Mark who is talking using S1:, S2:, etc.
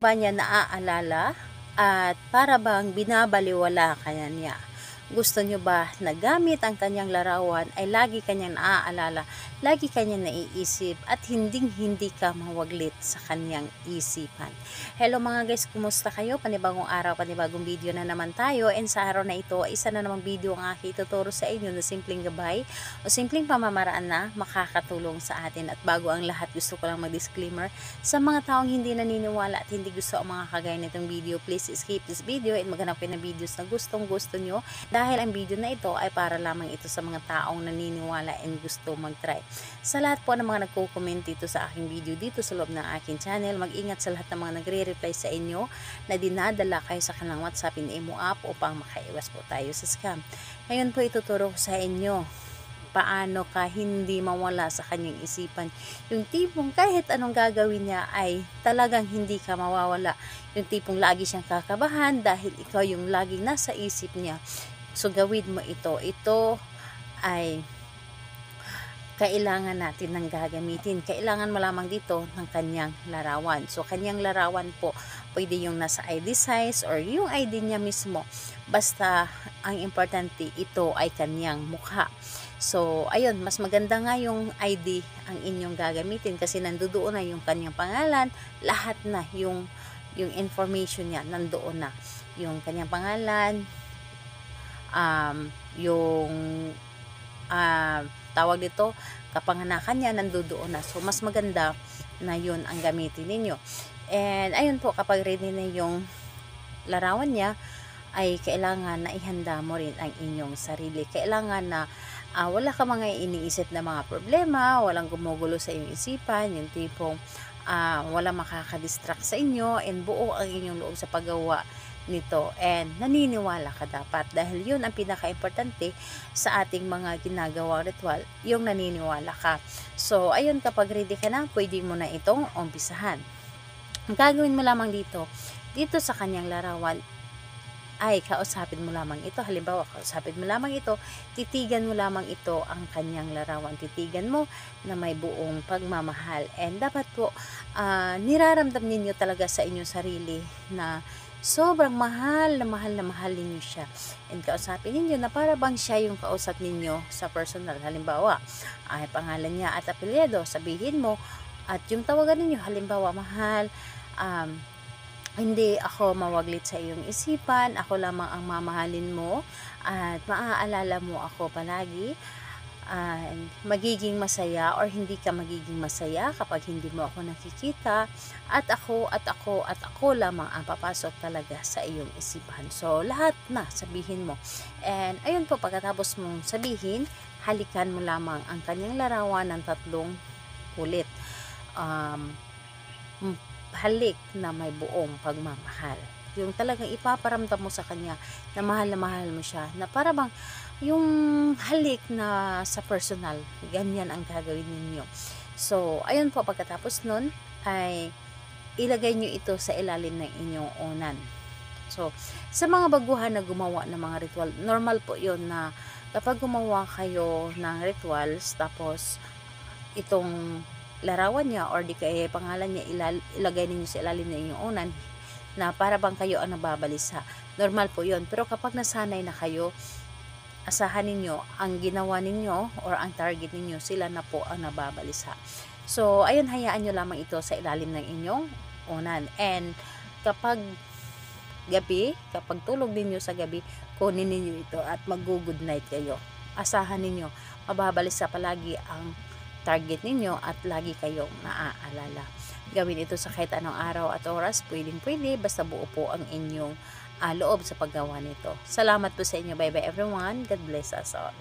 S1: ba niya naaalala at para bang binabaliwala ka niya? Gusto niyo ba na gamit ang kanyang larawan ay lagi kanyang naaalala, lagi kanyang naiisip at hinding-hindi ka mawaglit sa kanyang isipan? Hello mga guys, kumusta kayo? Panibagong araw, panibagong video na naman tayo, and sa araw na ito, isa na namang video ang aking ituturo sa inyo na simpleng gabay o simpleng pamamaraan na makakatulong sa atin. At bago ang lahat, gusto ko lang mag-disclaimer sa mga taong hindi naniniwala at hindi gusto ang mga kagaya nitong video. Please skip this video and maghanap kayo ng videos na gustong-gusto nyo, dahil ang video na ito ay para lamang ito sa mga taong naniniwala and gusto mag-try. Sa lahat po ng mga nagko-comment dito sa aking video dito sa loob ng aking channel, mag-ingat sa lahat ng mga nagre-reply sa inyo na dinadala kayo sa kanilang WhatsApp in Imo app upang makaiwas po tayo sa scam. Ngayon po ituturo ko sa inyo paano ka hindi mawala sa kanyang isipan. Yung tipong kahit anong gagawin niya ay talagang hindi ka mawawala. Yung tipong lagi siyang kakabahan dahil ikaw yung laging nasa isip niya. So gawin mo ito. Ito ay kailangan natin ng gagamitin. Kailangan mo lamang dito ng kanyang larawan. So kanyang larawan po, pwede yung nasa ID size or yung ID niya mismo. Basta ang importante, ito ay kanyang mukha. So ayun, mas maganda nga yung ID ang inyong gagamitin kasi nandoon na yung kanyang pangalan, lahat na yung information niya nandoon na. Yung kanyang pangalan, yung tawag dito, kapanganakan niya nandoon na. So mas maganda na yun ang gamitin ninyo. And ayun po, kapag ready na yung larawan niya, ay kailangan na ihanda mo rin ang inyong sarili. Kailangan na wala ka mga iniisip na mga problema, walang gumugulo sa iyong isipan, yung tipong walang makakadistract sa inyo, and buo ang inyong loob sa paggawa nito, and naniniwala ka dapat, dahil yun ang pinaka-importante sa ating mga ginagawang ritual, yung naniniwala ka. So ayun, kapag ready ka na, pwede mo na itong umpisahan. Ang gagawin mo lamang dito sa kanyang larawan ay kausapin mo lamang ito. Halimbawa, kausapin mo lamang ito, titigan mo lamang ito ang kanyang larawan. Titigan mo na may buong pagmamahal. And dapat po, niraramdam ninyo talaga sa inyong sarili na sobrang mahal na mahal ninyo siya. And kausapin ninyo na para bang siya yung kausap ninyo sa personal. Halimbawa, ay pangalan niya at apelyido, sabihin mo, at yung tawagan ninyo, halimbawa, mahal, hindi ako mawaglit sa iyong isipan, ako lamang ang mamahalin mo at maaalala mo ako palagi, and magiging masaya or hindi ka magiging masaya kapag hindi mo ako nakikita, at ako lamang ang papasok talaga sa iyong isipan. So lahat na sabihin mo. And ayun po, pagkatapos mong sabihin, halikan mo lamang ang kanyang larawan ng 3 ulit. Halik na may buong pagmamahal. Yung talagang ipaparamdam mo sa kanya na mahal mo siya, na para bang yung halik na sa personal, ganyan ang gagawin ninyo. So ayun po, pagkatapos nun ay ilagay nyo ito sa ilalim ng inyong unan. So sa mga baguhan na gumawa ng mga ritual, normal po yun na kapag gumawa kayo ng rituals, tapos itong larawan niya or di kaya pangalan niya ilagay ninyo sa ilalim ng inyong unan, na para bang kayo ang nababalisa. Normal po yun. Pero kapag nasanay na kayo, asahan ninyo ang ginawa ninyo or ang target ninyo, sila na po ang nababalisa. So ayun, hayaan nyo lamang ito sa ilalim ng inyong unan. And kapag gabi, kapag tulog ninyo sa gabi, kunin ninyo ito at mag-good night kayo. Asahan ninyo, mababalisa palagi ang target ninyo at lagi kayong naaalala. Gawin ito sa kahit anong araw at oras, pwede, basta buo po ang inyong loob sa paggawa nito. Salamat po sa inyo. Bye bye everyone. God bless us all.